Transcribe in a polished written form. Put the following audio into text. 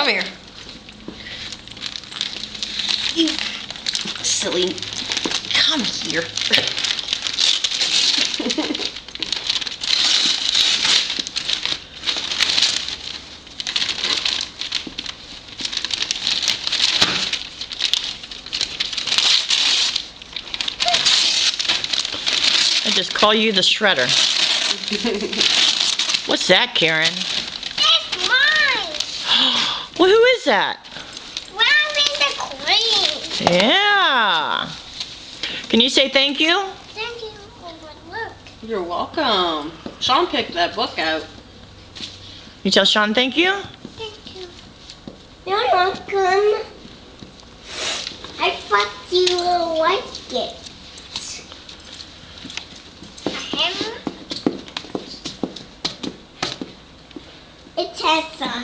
Come here. You silly. Come here. I just call you the shredder. What's that, Karen? It's mine. Well, who is that? Robin the Queen. Yeah. Can you say thank you? Thank you. Oh, look. You're welcome. Sean picked that book out. You tell Sean thank you? Thank you. You're welcome. I thought you will like it. It has a